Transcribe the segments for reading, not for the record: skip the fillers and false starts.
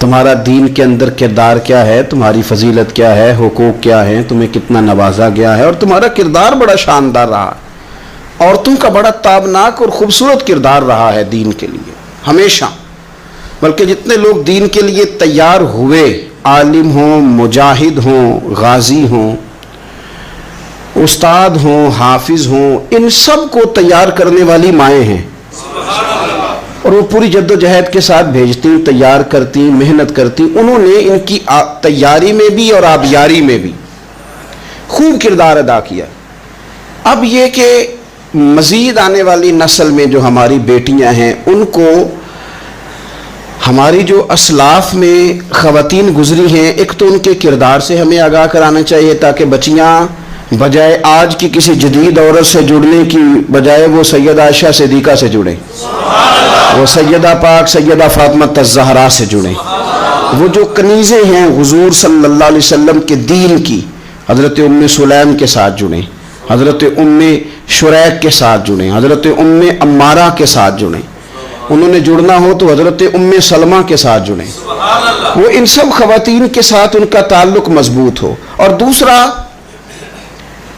تمہارا دین کے اندر کردار کیا ہے، تمہاری فضیلت کیا ہے، حقوق کیا ہے، تمہیں کتنا نوازا گیا ہے، اور تمہارا کردار بڑا شاندار رہا، عورتوں کا بڑا تابناک اور خوبصورت کردار رہا ہے دین کے لیے ہمیشہ۔ بلکہ جتنے لوگ دین کے لیے تیار ہوئے، عالم ہوں، مجاہد ہوں، غازی ہوں، استاد ہوں، حافظ ہوں، ان سب کو تیار کرنے والی مائیں ہیں، اور وہ پوری جد و جہد کے ساتھ بھیجتی، تیار کرتی، محنت کرتی۔ انہوں نے ان کی تیاری میں بھی اور آبیاری میں بھی خوب کردار ادا کیا۔ اب یہ کہ مزید آنے والی نسل میں جو ہماری بیٹیاں ہیں، ان کو ہماری جو اسلاف میں خواتین گزری ہیں، ایک تو ان کے کردار سے ہمیں آگاہ کرانا چاہیے، تاکہ بچیاں بجائے آج کی کسی جدید عورت سے جڑنے کی بجائے وہ سیدہ عائشہ صدیقہ سے جڑیں، وہ سیدہ پاک سیدہ فاطمہ الزہرا سے جڑیں، وہ جو کنیزیں ہیں حضور صلی اللہ علیہ وسلم کے دین کی، حضرت ام سلیم کے ساتھ جڑیں، حضرت ام شریک کے ساتھ جڑیں، حضرت ام عمارہ کے ساتھ جڑیں، انہوں نے جڑنا ہو تو حضرت ام سلمہ کے ساتھ جڑیں، وہ ان سب خواتین کے ساتھ ان کا تعلق مضبوط ہو۔ اور دوسرا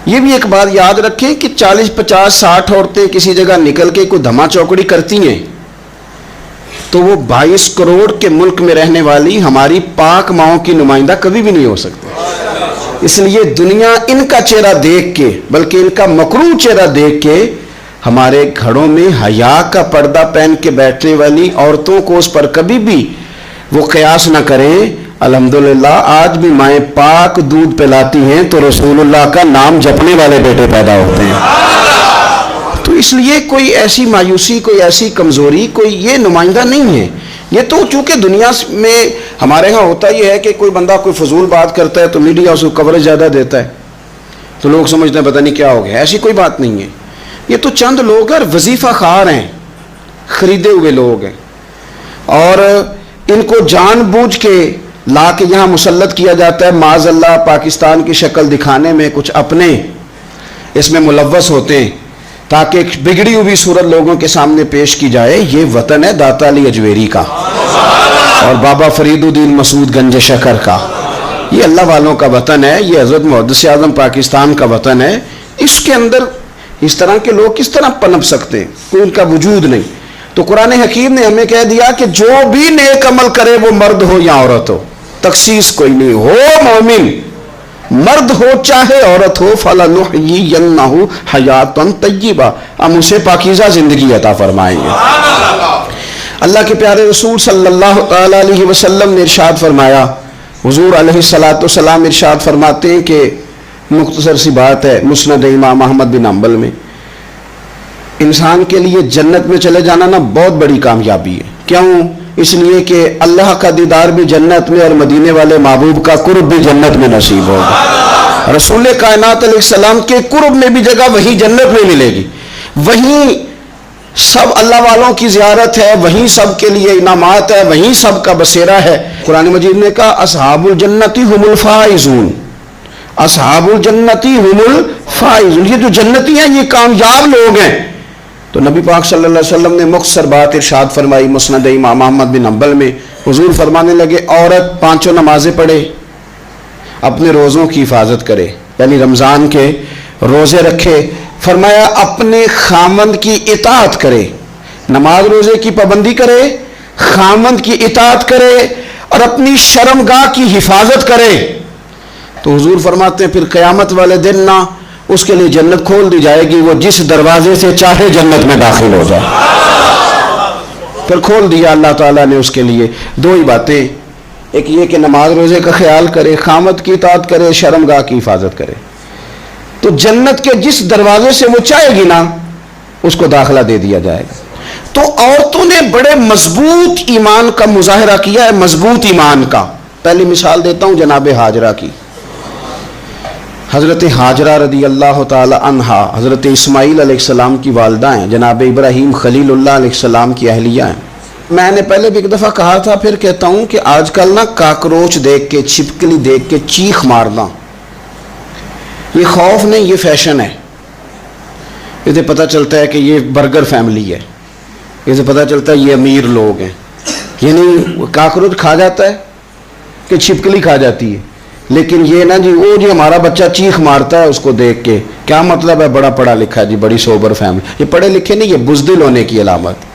یہ بھی ایک بات یاد رکھیں کہ 40 50 60 عورتیں کسی جگہ نکل کے کوئی دھما چوکڑی کرتی ہیں تو وہ 22 کروڑ کے ملک میں رہنے والی ہماری پاک ماؤں کی نمائندہ کبھی بھی نہیں ہو سکتی۔ اس لیے دنیا ان کا چہرہ دیکھ کے، بلکہ ان کا مکروہ چہرہ دیکھ کے، ہمارے گھروں میں حیا کا پردہ پہن کے بیٹھنے والی عورتوں کو اس پر کبھی بھی وہ قیاس نہ کریں۔ الحمدللہ آج بھی مائیں پاک دودھ پلاتی ہیں تو رسول اللہ کا نام جپنے والے بیٹے پیدا ہوتے ہیں۔ تو اس لیے کوئی ایسی مایوسی، کوئی ایسی کمزوری، کوئی یہ نمائندہ نہیں ہے۔ یہ تو چونکہ دنیا میں ہمارے ہاں ہوتا یہ ہے کہ کوئی بندہ کوئی فضول بات کرتا ہے تو میڈیا اس کو کوریج زیادہ دیتا ہے، تو لوگ سمجھتے ہیں پتہ نہیں کیا ہو گیا۔ ایسی کوئی بات نہیں ہے، یہ تو چند لوگ ہیں، وظیفہ خار ہیں، خریدے ہوئے لوگ ہیں، اور ان کو جان بوجھ کے لا کے یہاں مسلط کیا جاتا ہے، معاذ اللہ پاکستان کی شکل دکھانے میں کچھ اپنے اس میں ملوث ہوتے ہیں تاکہ ایک بگڑی ہوئی صورت لوگوں کے سامنے پیش کی جائے۔ یہ وطن ہے داتا علی اجویری کا اور بابا فرید الدین مسعود گنج شکر کا، یہ اللہ والوں کا وطن ہے، یہ حضرت محدث اعظم پاکستان کا وطن ہے۔ اس کے اندر اس طرح کے لوگ کس طرح پنپ سکتے ہیں؟ کوئی ان کا وجود نہیں۔ تو قرآن حکیم نے ہمیں کہہ دیا کہ جو بھی نیک عمل کرے وہ مرد ہو یا عورت ہو، تخصیص کوئی نہیں، ہو مومن، مرد ہو چاہے عورت ہو، فَلَنُحْيِيَنَّهُ حَيَاةً طَيِّبَةً، ہم اسے پاکیزہ زندگی عطا فرمائیں گے۔ اللہ کے پیارے رسول صلی اللہ تعالی علیہ وسلم نے ارشاد فرمایا، حضور علیہ السلام ارشاد فرماتے ہیں کہ مختصر سی بات ہے، مسند امام احمد بن حنبل میں، انسان کے لیے جنت میں چلے جانا نا بہت بڑی کامیابی ہے۔ کیوں؟ اس لیے کہ اللہ کا دیدار بھی جنت میں اور مدینے والے محبوب کا قرب بھی جنت میں نصیب ہوگا۔ رسول کائنات علیہ السلام کے قرب میں بھی جگہ وہی جنت میں ملے گی، وہیں سب اللہ والوں کی زیارت ہے، وہیں سب کے لیے انعامات ہے، وہیں سب کا بسیرا ہے۔ قرآن مجید نے کہا اصحاب الجنتی هم الفائزون، اصحاب الجنتی هم الفائزون، یہ جو جنتی ہیں یہ کامیاب لوگ ہیں۔ تو نبی پاک صلی اللہ علیہ وسلم نے مختصر بات ارشاد فرمائی مسند امام احمد بن حنبل میں، حضور فرمانے لگے عورت 5 نمازیں پڑھے، اپنے روزوں کی حفاظت کرے، یعنی رمضان کے روزے رکھے، فرمایا اپنے خامند کی اطاعت کرے، نماز روزے کی پابندی کرے، خامند کی اطاعت کرے اور اپنی شرمگاہ کی حفاظت کرے، تو حضور فرماتے ہیں پھر قیامت والے دن نہ اس کے لیے جنت کھول دی جائے گی، وہ جس دروازے سے چاہے جنت میں داخل ہو جائے۔ پھر کھول دیا اللہ تعالیٰ نے اس کے لیے۔ 2 ہی باتیں، ایک یہ کہ نماز روزے کا خیال کرے، خامد کی اطاعت کرے، شرمگاہ کی حفاظت کرے، تو جنت کے جس دروازے سے وہ چاہے گی نا اس کو داخلہ دے دیا جائے گا۔ تو عورتوں نے بڑے مضبوط ایمان کا مظاہرہ کیا ہے، مضبوط ایمان کا۔ پہلی مثال دیتا ہوں جناب ہاجرہ کی۔ حضرت ہاجرہ رضی اللہ تعالی عنہا حضرت اسماعیل علیہ السلام کی والدہ ہیں، جناب ابراہیم خلیل اللہ علیہ السلام کی اہلیہ ہیں۔ میں نے پہلے بھی ایک دفعہ کہا تھا، پھر کہتا ہوں کہ آج کل نا کاکروچ دیکھ کے، چھپکلی دیکھ کے چیخ مارنا، یہ خوف نہیں، یہ فیشن ہے۔ اسے پتہ چلتا ہے کہ یہ برگر فیملی ہے، اسے پتہ چلتا ہے یہ امیر لوگ ہیں، یعنی کاکروچ کھا جاتا ہے کہ چھپکلی کھا جاتی ہے، لیکن یہ نا جی وہ جی ہمارا بچہ چیخ مارتا ہے اس کو دیکھ کے، کیا مطلب ہے بڑا پڑھا لکھا ہے جی، بڑی سوبر فیملی، یہ پڑھے لکھے نہیں، یہ بزدل ہونے کی علامت۔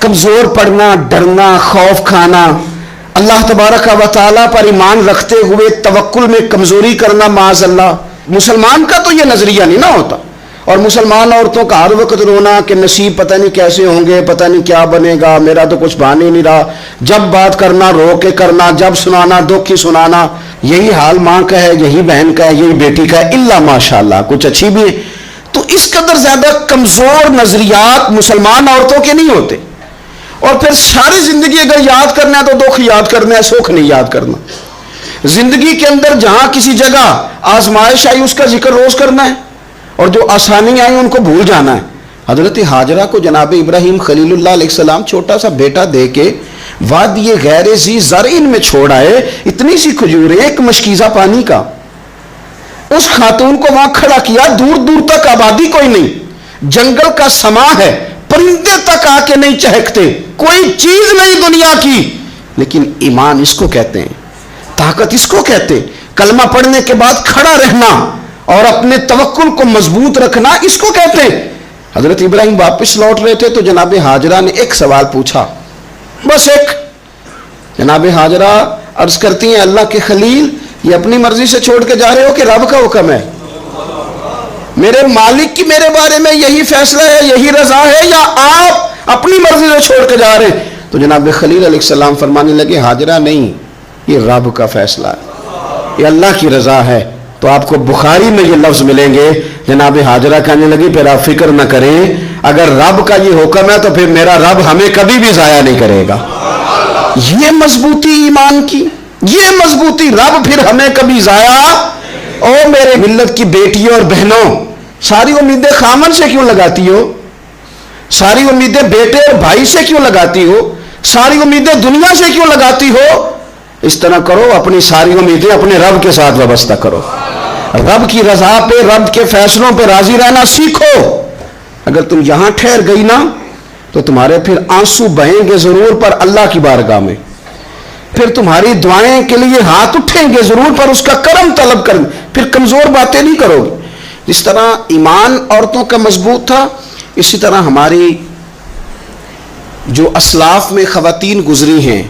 کمزور پڑنا، ڈرنا، خوف کھانا، اللہ تبارک و تعالیٰ پر ایمان رکھتے ہوئے توکل میں کمزوری کرنا، معاذ اللہ، مسلمان کا تو یہ نظریہ نہیں نہ ہوتا۔ اور مسلمان عورتوں کا ہر وقت رونا کہ نصیب پتہ نہیں کیسے ہوں گے، پتہ نہیں کیا بنے گا، میرا تو کچھ بن ہی نہیں رہا، جب بات کرنا رو کے کرنا، جب سنانا دکھ ہی سنانا، یہی حال ماں کا ہے، یہی بہن کا ہے، یہی بیٹی کا ہے، الا ماشاءاللہ کچھ اچھی بھی ہے۔ تو اس قدر زیادہ کمزور نظریات مسلمان عورتوں کے نہیں ہوتے۔ اور پھر ساری زندگی اگر یاد کرنا ہے تو دکھ یاد کرنا ہے، سکھ نہیں یاد کرنا۔ زندگی کے اندر جہاں کسی جگہ آزمائش آئی اس کا ذکر روز کرنا ہے، اور جو آسانی آئی ان کو بھول جانا ہے۔ حضرت ہاجرہ کو جناب ابراہیم خلیل اللہ علیہ السلام چھوٹا سا بیٹا دے کے وادی غیر ذی زرعین میں چھوڑ آئے، اتنی سی کھجوریں، ایک مشکیزہ پانی کا، اس خاتون کو وہاں کھڑا کیا، دور دور تک آبادی کوئی نہیں، جنگل کا سما ہے، پرندے تک آ کے نہیں چہکتے، کوئی چیز نہیں دنیا کی، لیکن ایمان اس کو کہتے ہیں، طاقت اس کو کہتے ہیں، کلمہ پڑھنے کے بعد کھڑا رہنا اور اپنے توکل کو مضبوط رکھنا اس کو کہتے ہیں۔ حضرت ابراہیم واپس لوٹ رہے تھے تو جناب ہاجرہ نے ایک سوال پوچھا، بس ایک۔ جناب ہاجرہ عرض کرتی ہیں، اللہ کے خلیل، یہ اپنی مرضی سے چھوڑ کے جا رہے ہو کہ رب کا حکم ہے؟ میرے مالک کی میرے بارے میں یہی فیصلہ ہے، یہی رضا ہے، یا آپ اپنی مرضی سے چھوڑ کے جا رہے ہیں؟ تو جناب خلیل علیہ السلام فرمانے لگے، ہاجرہ نہیں، یہ رب کا فیصلہ ہے، یہ اللہ کی رضا ہے۔ تو آپ کو بخاری میں یہ لفظ ملیں گے، جناب ہاجرہ کہنے لگی پھر آپ فکر نہ کریں، اگر رب کا یہ حکم ہے تو پھر میرا رب ہمیں کبھی بھی ضائع نہیں کرے گا۔ یہ مضبوطی ایمان کی، یہ مضبوطی، رب پھر ہمیں کبھی ضائع۔ او میرے ملت کی بیٹیوں اور بہنوں، ساری امیدیں خامن سے کیوں لگاتی ہو؟ ساری امیدیں بیٹے اور بھائی سے کیوں لگاتی ہو؟ ساری امیدیں دنیا سے کیوں لگاتی ہو؟ اس طرح کرو، اپنی ساری امیدیں اپنے رب کے ساتھ وابستہ کرو، رب کی رضا پہ، رب کے فیصلوں پہ راضی رہنا سیکھو۔ اگر تم یہاں ٹھہر گئی نا تو تمہارے پھر آنسو بہیں گے ضرور پر اللہ کی بارگاہ میں، پھر تمہاری دعائیں کے لیے ہاتھ اٹھیں گے ضرور پر اس کا کرم طلب کریں، پھر کمزور باتیں نہیں کرو گی۔ جس طرح ایمان عورتوں کا مضبوط تھا، اسی طرح ہماری جو اسلاف میں خواتین گزری ہیں،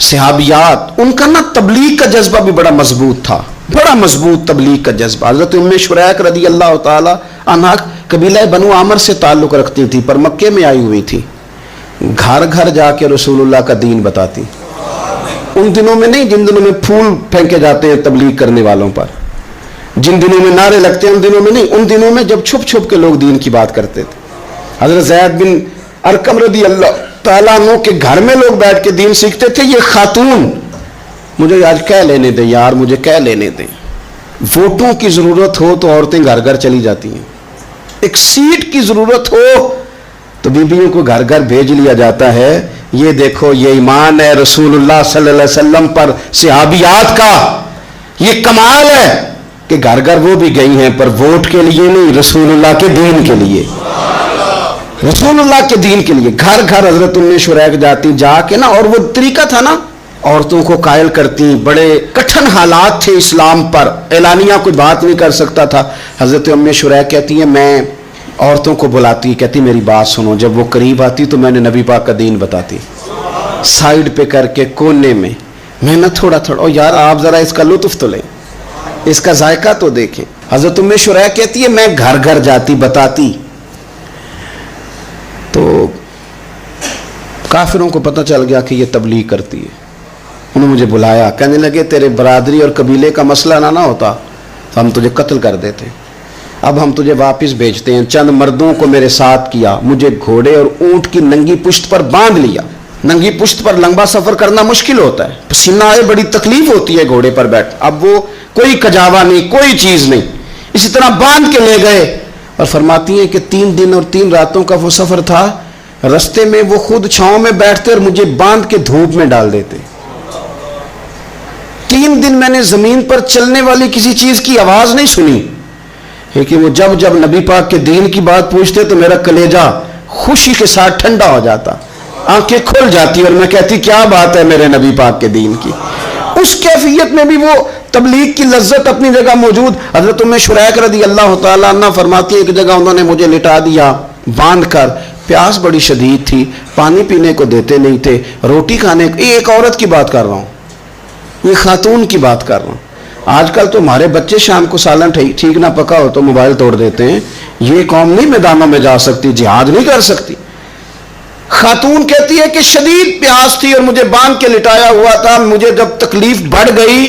صحابیات، ان کا نا تبلیغ کا جذبہ بھی بڑا مضبوط تھا، بڑا مضبوط تبلیغ کا جذبہ۔ حضرت ام شریک رضی اللہ تعالی عنہ قبیلہ بنو عامر سے تعلق رکھتی تھی، پر مکے میں آئی ہوئی تھی، گھر گھر جا کے رسول اللہ کا دین بتاتی۔ ان دنوں میں نہیں جن دنوں میں پھول پھینکے جاتے ہیں تبلیغ کرنے والوں پر، جن دنوں میں نعرے لگتے ہیں ان دنوں میں نہیں، ان دنوں میں جب چھپ چھپ کے لوگ دین کی بات کرتے تھے۔ حضرت زید بن ارقم رضی اللہ تعالیٰ عنہ کے گھر میں لوگ بیٹھ کے دین سیکھتے تھے۔ یہ خاتون، مجھے آج کہہ لینے دیں یار، مجھے کہہ لینے دیں، ووٹوں کی ضرورت ہو تو عورتیں گھر گھر چلی جاتی ہیں، ایک سیٹ کی ضرورت ہو تو بیویوں کو گھر گھر بھیج لیا جاتا ہے۔ یہ دیکھو، یہ ایمان ہے رسول اللہ صلی اللہ علیہ وسلم پر صحابیات کا، یہ کمال ہے کہ گھر گھر وہ بھی گئی ہیں، پر ووٹ کے لیے نہیں، رسول اللہ کے دین کے لیے، رسول اللہ کے دین کے لیے گھر گھر حضرت ام شریک جاتی، جا کے نا، اور وہ طریقہ تھا نا، عورتوں کو قائل کرتی، بڑے کٹھن حالات تھے اسلام پر، اعلانیہ کوئی بات نہیں کر سکتا تھا۔ حضرت ام شریک کہتی ہیں، میں عورتوں کو بلاتی، کہتی میری بات سنو، جب وہ قریب آتی تو میں نے نبی پاک کا دین بتاتی، سائیڈ پہ کر کے کونے میں نہ تھوڑا تھوڑا، او یار آپ ذرا اس کا لطف تو لیں، اس کا ذائقہ تو دیکھیں۔ حضرت ام شریک کہتی ہے میں گھر گھر جاتی بتاتی، تو کافروں کو پتہ چل گیا کہ یہ تبلیغ کرتی ہے، انہوں نے مجھے بلایا، کہنے لگے تیرے برادری اور قبیلے کا مسئلہ نہ ہوتا تو ہم تجھے قتل کر دیتے، اب ہم تجھے واپس بھیجتے ہیں۔ چند مردوں کو میرے ساتھ کیا، مجھے گھوڑے اور اونٹ کی ننگی پشت پر باندھ لیا۔ ننگی پشت پر لمبا سفر کرنا مشکل ہوتا ہے، پسینہ آئے، بڑی تکلیف ہوتی ہے گھوڑے پر بیٹھ، اب وہ کوئی کجاوا نہیں، کوئی چیز نہیں، اسی طرح باندھ کے لے گئے۔ اور فرماتی ہیں کہ 3 دن اور 3 راتوں کا وہ سفر تھا، رستے میں وہ خود چھاؤں میں بیٹھتے اور مجھے باندھ کے دھوپ میں ڈال دیتے۔ 3 دن میں نے زمین پر چلنے والی کسی چیز کی آواز نہیں سنی، لیکن وہ جب جب نبی پاک کے دین کی بات پوچھتے تو میرا کلیجہ خوشی کے ساتھ ٹھنڈا ہو جاتا۔ آنکھیں کھل جاتی اور میں کہتی کیا بات ہے میرے نبی پاک کے دین کی. اس کیفیت میں بھی وہ تبلیغ کی لذت اپنی جگہ موجود. حضرت ام شریک رضی اللہ تعالیٰ عنہ فرماتی ہے ایک جگہ انہوں نے مجھے لٹا دیا باندھ کر, پیاس بڑی شدید تھی, پانی پینے کو دیتے نہیں تھے, روٹی کھانے کو. ایک عورت کی بات کر رہا ہوں, یہ خاتون کی بات کر رہا ہوں. آج کل تو ہمارے بچے شام کو سالن ٹھیک نہ پکا ہو تو موبائل توڑ دیتے ہیں. یہ قوم نہیں میدانوں میں جا سکتی, جہاد نہیں کر سکتی. خاتون کہتی ہے کہ شدید پیاس تھی اور مجھے باندھ کے لٹایا ہوا تھا. مجھے جب تکلیف بڑھ گئی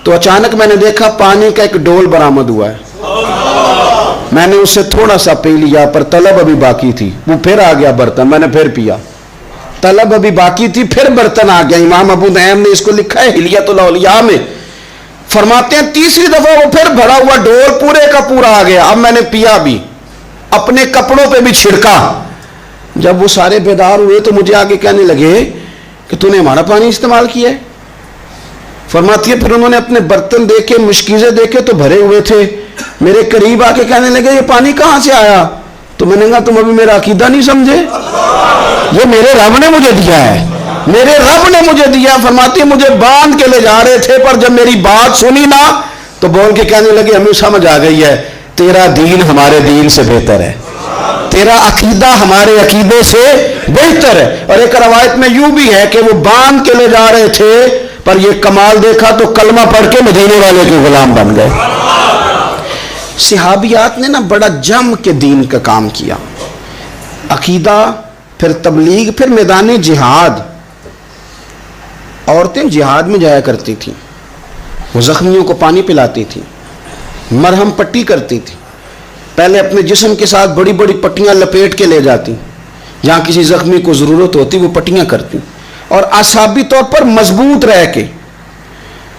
تو اچانک میں نے دیکھا پانی کا ایک ڈول برآمد ہوا ہے. میں نے اس سے تھوڑا سا پی لیا, پر طلب ابھی باقی تھی. وہ پھر آ گیا برتن, میں نے پھر پیا. طلب ابھی باقی تھی, پھر برتن آ گیا. امام ابو نعیم نے اس کو لکھا ہے حلیۃ الاولیاء میں. فرماتے ہیں تیسری دفعہ وہ پھر بھرا ہوا ڈول پورے کا پورا آ گیا. اب میں نے پیا بھی, اپنے کپڑوں پہ بھی چھڑکا. جب وہ سارے بیدار ہوئے تو مجھے آگے کہنے لگے کہ تو نے ہمارا پانی استعمال کیا ہے. فرماتی ہے پھر انہوں نے اپنے برتن دیکھے, مشکیزیں دیکھے تو بھرے ہوئے تھے. میرے قریب آ کے کہنے لگے یہ پانی کہاں سے آیا؟ تو میں نے کہا تم ابھی میرا عقیدہ نہیں سمجھے, یہ میرے رب نے مجھے دیا ہے, میرے رب نے مجھے دیا. فرماتی ہے مجھے باندھ کے لے جا رہے تھے, پر جب میری بات سنی نا تو بول کے کہنے لگے ہمیں سمجھ آ گئی ہے تیرا دین ہمارے دین سے بہتر ہے, تیرا عقیدہ ہمارے عقیدے سے بہتر ہے. اور ایک روایت میں یوں بھی ہے کہ وہ باندھ کے لے جا رہے تھے, پر یہ کمال دیکھا تو کلمہ پڑھ کے مدینے والے کے غلام بن گئے. صحابیات نے نا بڑا جم کے دین کا کام کیا. عقیدہ, پھر تبلیغ, پھر میدان جہاد. عورتیں جہاد میں جایا کرتی تھیں, وہ زخمیوں کو پانی پلاتی تھیں, مرہم پٹی کرتی تھیں. پہلے اپنے جسم کے ساتھ بڑی بڑی پٹیاں لپیٹ کے لے جاتی, جہاں کسی زخمی کو ضرورت ہوتی وہ پٹیاں کرتی. اور اعصابی طور پر مضبوط رہ کے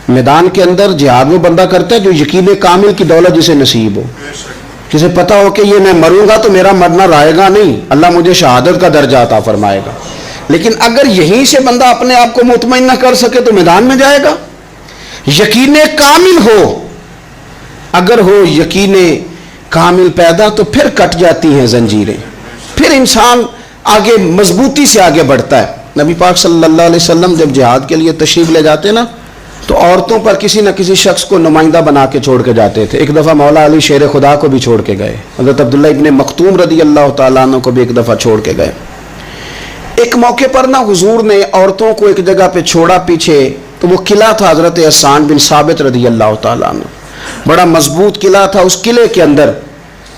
میدان کے اندر جہاد وہ بندہ کرتا ہے جو یقین کامل کی دولت جسے نصیب ہو, جسے پتا ہو کہ یہ میں مروں گا تو میرا مرنا رائے گا نہیں, اللہ مجھے شہادت کا درجہ عطا فرمائے گا. لیکن اگر یہیں سے بندہ اپنے آپ کو مطمئن نہ کر سکے تو میدان میں جائے گا. یقین کامل ہو, اگر ہو یقین کامل پیدا تو پھر کٹ جاتی ہیں زنجیریں, پھر انسان آگے مضبوطی سے آگے بڑھتا ہے. نبی پاک صلی اللہ علیہ وسلم جب جہاد کے لیے تشریف لے جاتے نا تو عورتوں پر کسی نہ کسی شخص کو نمائندہ بنا کے چھوڑ کے جاتے تھے. ایک دفعہ مولا علی شیر خدا کو بھی چھوڑ کے گئے, حضرت عبداللہ ابن مختوم رضی اللہ تعالیٰ عنہ کو بھی ایک دفعہ چھوڑ کے گئے. ایک موقع پر نا حضور نے عورتوں کو ایک جگہ پہ چھوڑا پیچھے, تو وہ قلعہ تھا حضرت حسان بن ثابت رضی اللہ تعالیٰ عنہ, بڑا مضبوط قلعہ تھا. اس قلعے کے اندر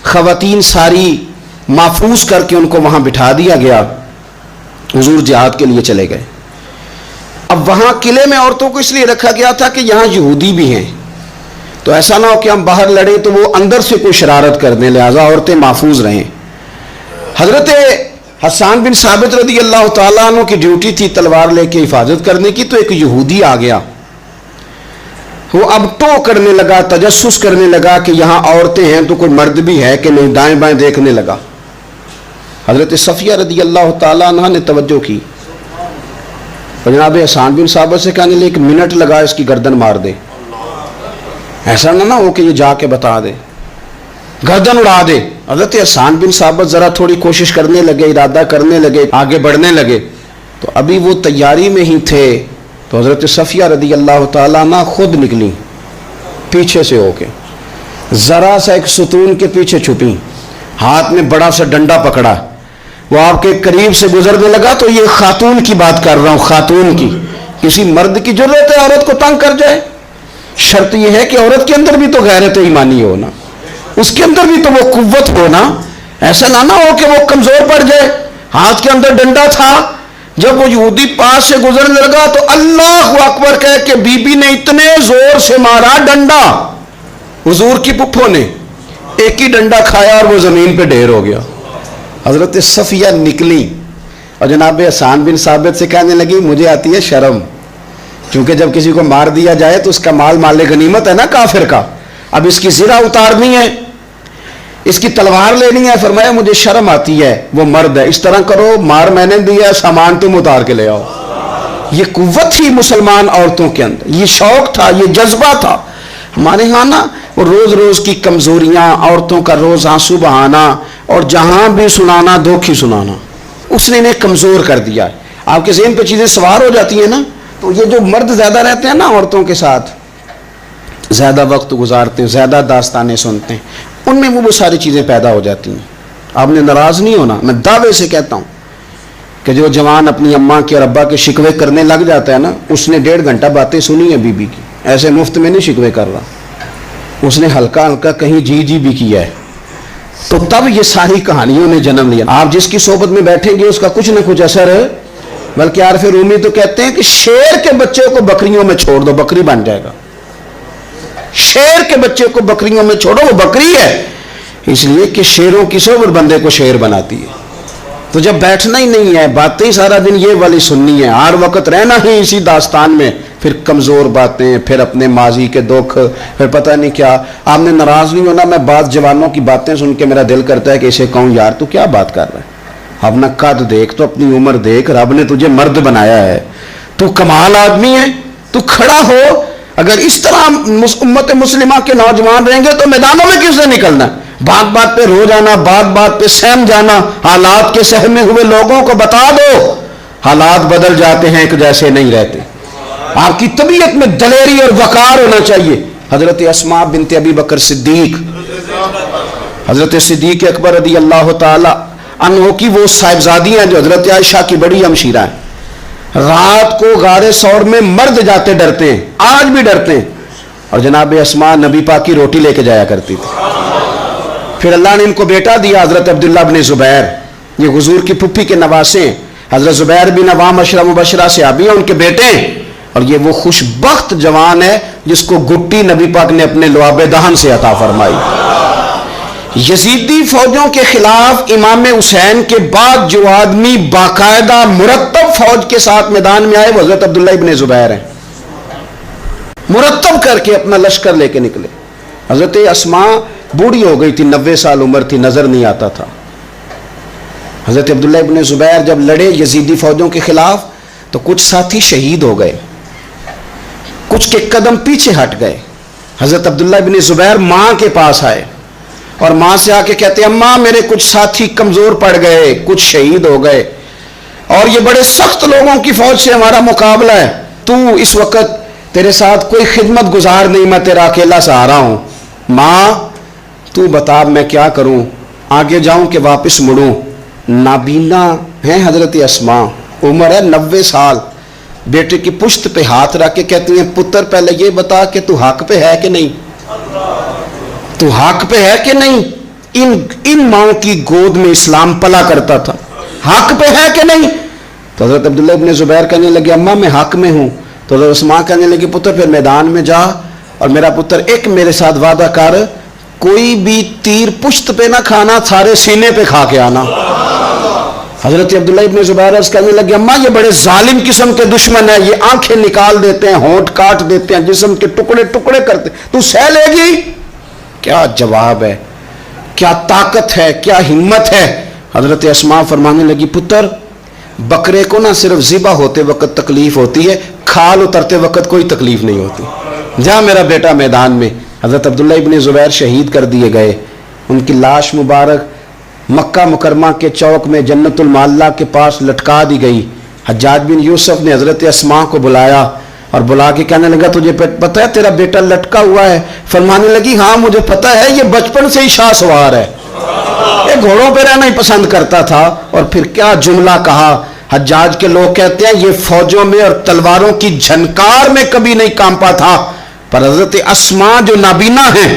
خواتین ساری محفوظ کر کے ان کو وہاں بٹھا دیا گیا. حضور جہاد کے لیے چلے گئے. اب وہاں قلعے میں عورتوں کو اس لیے رکھا گیا تھا کہ یہاں یہودی بھی ہیں, تو ایسا نہ ہو کہ ہم باہر لڑیں تو وہ اندر سے کوئی شرارت کر دیں, لہٰذا عورتیں محفوظ رہیں. حضرت حسان بن ثابت رضی اللہ تعالیٰ عنہ کی ڈیوٹی تھی تلوار لے کے حفاظت کرنے کی. تو ایک یہودی آ گیا, وہ اب ٹو کرنے لگا, تجسس کرنے لگا کہ یہاں عورتیں ہیں تو کوئی مرد بھی ہے کہ نہیں, دائیں بائیں دیکھنے لگا. حضرت صفیہ رضی اللہ تعالیٰ عنہ نے توجہ کی, اور جناب حسان بن ثابت سے کہنے لے 1 منٹ لگا اس کی گردن مار دے, ایسا نہ ہو کہ یہ جا کے بتا دے, گردن اڑا دے. حضرت حسان بن ثابت ذرا تھوڑی کوشش کرنے لگے, ارادہ کرنے لگے, آگے بڑھنے لگے. تو ابھی وہ تیاری میں ہی تھے تو حضرت صفیہ رضی اللہ تعالیٰ عنہ خود نکلی پیچھے سے ہو کے, ذرا سا ایک ستون کے پیچھے چھپی, ہاتھ میں بڑا سا ڈنڈا پکڑا. وہ آپ کے قریب سے گزرنے لگا. تو یہ خاتون کی بات کر رہا ہوں, خاتون کی. کسی مرد کی ضرورت ہے عورت کو تنگ کر جائے؟ شرط یہ ہے کہ عورت کے اندر بھی تو غیرت ایمانی ہو نا, اس کے اندر بھی تو وہ قوت ہو نا. ایسا نہ ہو کہ وہ کمزور پڑ جائے. ہاتھ کے اندر ڈنڈا تھا, جب وہ یہودی پاس سے گزرنے لگا تو اللہ اکبر کہہ کے بی بی نے اتنے زور سے مارا ڈنڈا, حضور کی پپھو نے ایک ہی ڈنڈا کھایا اور وہ زمین پہ ڈھیر ہو گیا. حضرت صفیہ نکلی اور جناب حسان بن ثابت سے کہنے لگی مجھے آتی ہے شرم, کیونکہ جب کسی کو مار دیا جائے تو اس کا مال مال غنیمت ہے نا کافر کا, اب اس کی زرہ اتارنی ہے, اس کی تلوار لینی ہے. فرمایا مجھے شرم آتی ہے, وہ مرد ہے, اس طرح کرو مار میں نے دیا, سامان تم اتار کے لے آؤ. یہ قوت تھی مسلمان عورتوں کے اندر, یہ شوق تھا, یہ جذبہ تھا. ہمارے ہاں نا وہ روز روز کی کمزوریاں, عورتوں کا روز آنسو بہانا اور جہاں بھی سنانا دکھ ہی سنانا, اس نے انہیں کمزور کر دیا ہے. آپ کے ذہن پہ چیزیں سوار ہو جاتی ہیں نا. تو یہ جو مرد زیادہ رہتے ہیں نا عورتوں کے ساتھ، زیادہ وقت گزارتے ہیں، زیادہ داستانیں سنتے ہیں، ان میں وہ ساری چیزیں پیدا ہو جاتی ہیں. آپ نے ناراض نہیں ہونا، میں دعوے سے کہتا ہوں کہ جو جوان اپنی اماں کے اور ابا کے شکوے کرنے لگ جاتا ہے نا، اس نے 1.5 گھنٹہ باتیں سنی ہیں بی بی کی، ایسے مفت میں نہیں شکوے کر رہا، اس نے ہلکا ہلکا کہیں جی بھی کیا ہے. تو تب یہ ساری کہانیوں نے جنم لیا. آپ جس کی صحبت میں بیٹھیں گے اس کا کچھ نہ کچھ اثر ہے. بلکہ عارف رومی تو کہتے ہیں کہ شیر کے بچے کو بکریوں میں چھوڑ دو، بکری بن جائے گا. شیر کے بچے کو بکریوں میں چھوڑو، وہ بکری ہے. اس لیے کہ شیروں کی صحبت بندے کو شیر بناتی ہے. تو جب بیٹھنا ہی نہیں ہے، باتیں ہی سارا دن یہ والی سننی ہے، ہر وقت رہنا ہی اسی داستان میں، پھر کمزور باتیں، پھر اپنے ماضی کے دکھ، پھر پتہ نہیں کیا. آپ نے ناراض نہیں ہونا، میں بعض جوانوں کی باتیں سن کے میرا دل کرتا ہے کہ اسے کہوں یار تو کیا بات کر رہا ہے، اپنا قد دیکھ، تو اپنی عمر دیکھ، رب نے تجھے مرد بنایا ہے، تو کمال آدمی ہے، تو کھڑا ہو. اگر اس طرح امت مسلمہ کے نوجوان رہیں گے تو میدانوں میں کس سے نکلنا؟ بات بات پہ رو جانا، بات بات پہ سہم جانا. حالات کے سہمے ہوئے لوگوں کو بتا دو حالات بدل جاتے ہیں، ایک جیسے نہیں رہتے. آپ کی طبیعت میں دلیری اور وقار ہونا چاہیے. حضرت اسماء بنت ابی بکر صدیق، حضرت صدیق اکبر رضی اللہ تعالی عنہ کی وہ صاحبزادیاں جو حضرت عائشہ کی بڑی ہمشیرہ ہیں. رات کو غار ثور میں مرد جاتے ڈرتے ہیں، آج بھی ڈرتے ہیں. اور جناب اسماء نبی پاک کی روٹی لے کے جایا کرتی تھی. پھر اللہ نے ان کو بیٹا دیا، حضرت عبداللہ بن زبیر، یہ حضور کی پھپھی کے نواسے ہیں. حضرت زبیر بن عوام عشرہ مبشرہ صحابی ہیں، ان کے بیٹے ہیں. اور یہ وہ خوش بخت جوان ہے جس کو گٹی نبی پاک نے اپنے لعاب دہن سے عطا فرمائی. یزیدی فوجوں کے خلاف امام حسین کے بعد جو آدمی باقاعدہ مرتب فوج کے ساتھ میدان میں آئے وہ حضرت عبداللہ ابن زبیر ہیں. مرتب کر کے اپنا لشکر لے کے نکلے. حضرت اسماء بوڑھی ہو گئی تھی، 90 سال عمر تھی، نظر نہیں آتا تھا. حضرت عبداللہ ابن زبیر جب لڑے یزیدی فوجوں کے خلاف تو کچھ ساتھی شہید ہو گئے، کچھ کے قدم پیچھے ہٹ گئے. حضرت عبداللہ ابن زبیر ماں کے پاس آئے اور ماں سے آ کے کہتے ہیں اماں میرے کچھ ساتھی کمزور پڑ گئے، کچھ شہید ہو گئے، اور یہ بڑے سخت لوگوں کی فوج سے ہمارا مقابلہ ہے. تو اس وقت تیرے ساتھ کوئی خدمت گزار نہیں، میں تیرا اکیلا سہارا ہوں. ماں تو بتا میں کیا کروں، آگے جاؤں کہ واپس مڑوں؟ نابینا ہیں حضرت اسماء، عمر ہے 90 سال. بیٹے کی پشت پہ ہاتھ رکھ کے کہتی ہیں پتر پہلے یہ بتا کہ تو حق پہ ہے کہ نہیں، تو حق پہ ہے کہ نہیں. ان ماں کی گود میں اسلام پلا کرتا تھا، حق پہ ہے کہ نہیں. تو حضرت عبداللہ ابن زبیر کہنے لگے اماں میں حق میں ہوں. تو حضرت اسماء کہنے لگی پتر پھر میدان میں جا اور میرا پتر ایک میرے ساتھ وعدہ کر، کوئی بھی تیر پشت پہ نہ کھانا، سارے سینے پہ کھا کے آنا. حضرت عبداللہ ابن زبیر عرض کرنے لگے اماں یہ بڑے ظالم قسم کے دشمن ہیں، یہ آنکھیں نکال دیتے ہیں، ہونٹ کاٹ دیتے ہیں، جسم کے ٹکڑے ٹکڑے کرتے، تو سہ لے گی؟ کیا جواب ہے، کیا طاقت ہے، کیا ہمت ہے. حضرت اسماء فرمانے لگی پتر بکرے کو نہ صرف ذبح ہوتے وقت تکلیف ہوتی ہے، کھال اترتے وقت کوئی تکلیف نہیں ہوتی. جا میرا بیٹا میدان میں. حضرت عبداللہ ابن زبیر شہید کر دیے گئے. ان کی لاش مبارک مکہ مکرمہ کے چوک میں جنت المعلہ کے پاس لٹکا دی گئی. حجاج بن یوسف نے حضرت اسماء کو بلایا اور بلا کے کہنے لگا تجھے پتہ ہے تیرا بیٹا لٹکا ہوا ہے؟ فرمانے لگی ہاں مجھے پتہ ہے، یہ بچپن سے ہی شاہ سوار ہے، یہ گھوڑوں پہ رہنا ہی پسند کرتا تھا. اور پھر کیا جملہ کہا. حجاج کے لوگ کہتے ہیں یہ فوجوں میں اور تلواروں کی جھنکار میں کبھی نہیں کانپا تھا، پر حضرت اسماء جو نابینا ہیں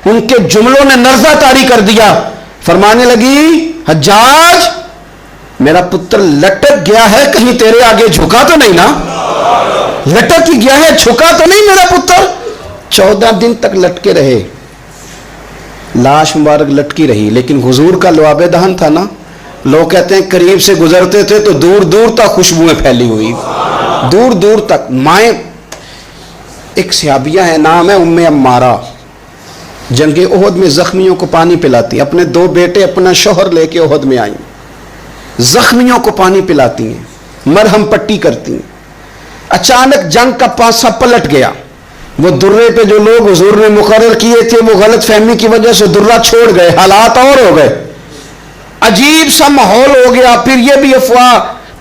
ان کے جملوں نے نرزہ طاری کر دیا. فرمانے لگی حجاج میرا پتر لٹک گیا ہے، کہیں تیرے آگے جھکا تو نہیں نا؟ لٹک ہی گیا ہے، جھکا تو نہیں میرا پتر؟ 14 دن تک لٹکے رہے، لاش مبارک لٹکی رہی، لیکن حضور کا لعاب دہن تھا نا. لوگ کہتے ہیں قریب سے گزرتے تھے تو دور دور تک خوشبوئیں پھیلی ہوئی، دور دور تک. مائیں ایک صحابیہ ہے، نام ہے ام عمارہ، جنگ احد میں زخمیوں کو پانی پلاتی. اپنے 2 بیٹے اپنا شوہر لے کے احد میں آئیں، زخمیوں کو پانی پلاتی ہیں، مرہم پٹی کرتی ہیں. اچانک جنگ کا پاسہ پلٹ گیا. وہ درے پہ جو لوگ حضور نے مقرر کیے تھے وہ غلط فہمی کی وجہ سے درہ چھوڑ گئے، حالات اور ہو گئے، عجیب سا ماحول ہو گیا. پھر یہ بھی افواہ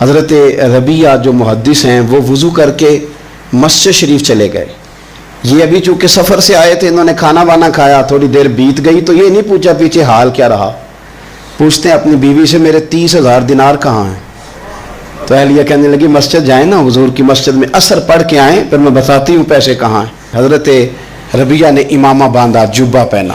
حضرت ربیہ جو محدث ہیں وہ وضو کر کے مسجد شریف چلے گئے. یہ ابھی چونکہ سفر سے آئے تھے, انہوں نے کھانا وانا کھایا, تھوڑی دیر بیت گئی تو یہ نہیں پوچھا پیچھے حال کیا رہا. پوچھتے ہیں اپنی بیوی سے میرے 30,000 دینار کہاں ہیں؟ تو اہلیہ کہنے لگی مسجد جائیں نا, حضور کی مسجد میں عصر پڑھ کے آئیں, پھر میں بتاتی ہوں پیسے کہاں ہیں. حضرت ربیہ نے امامہ باندھا, جبہ پہنا,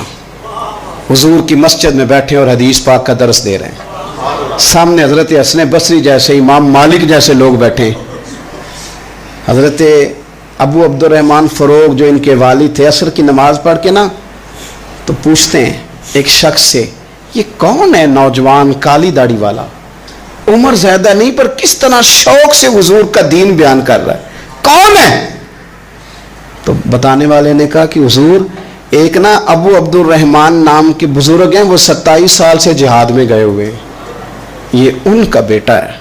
حضور کی مسجد میں بیٹھے اور حدیث پاک کا درس دے رہے ہیں. سامنے حضرت حسن بصری جیسے, امام مالک جیسے لوگ بیٹھے ہیں. حضرت ابو عبد الرحمن فروغ جو ان کے والد تھے, عصر کی نماز پڑھ کے نا تو پوچھتے ہیں ایک شخص سے, یہ کون ہے نوجوان کالی داڑھی والا, عمر زیادہ نہیں پر کس طرح شوق سے حضور کا دین بیان کر رہا ہے, کون ہے؟ تو بتانے والے نے کہا کہ حضور ایک نا ابو عبد الرحمن نام کے بزرگ ہیں, وہ 27 سال سے جہاد میں گئے ہوئے, یہ ان کا بیٹا ہے.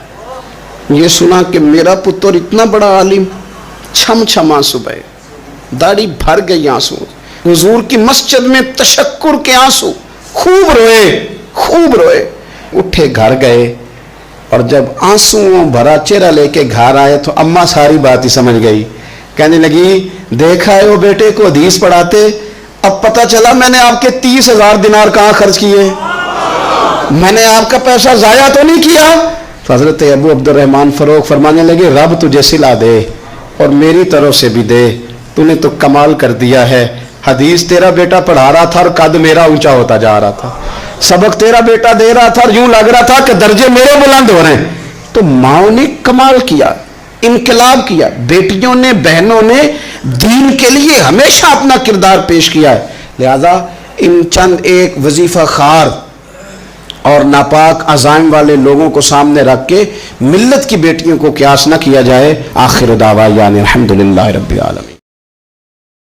یہ سنا کہ میرا پتر اتنا بڑا عالم, چھم چھم آنسو بہے, داڑھی بھر گئی آنسو, حضور کی مسجد میں تشکر کے آنسو, خوب روئے. اٹھے گھر گئے, اور جب آنسوؤں بھرا چہرہ لے کے گھر آئے تو اماں ساری بات ہی سمجھ گئی. کہنے لگی دیکھا ہے وہ بیٹے کو حدیث پڑھاتے, اب پتہ چلا میں نے آپ کے 30,000 دینار کہاں خرچ کیے, میں نے آپ کا پیسہ ضائع تو نہیں کیا. تو حضرت ابو عبد الرحمن فروغ فرمانے لگے رب تجھے صلہ دے اور میری طرف سے بھی دے, تو نے تو کمال کر دیا ہے. حدیث تیرا بیٹا پڑھا رہا تھا اور قد میرا اونچا ہوتا جا رہا تھا, سبق تیرا بیٹا دے رہا تھا اور یوں لگ رہا تھا کہ درجے میرے بلند ہو رہے ہیں. تو ماؤں نے کمال کیا, انقلاب کیا, بیٹیوں نے بہنوں نے دین کے لیے ہمیشہ اپنا کردار پیش کیا ہے. لہذا ان چند ایک وظیفہ خار اور ناپاک عزائم والے لوگوں کو سامنے رکھ کے ملت کی بیٹیوں کو قیاس نہ کیا جائے. آخر دعوانا الحمدللہ رب العالمین.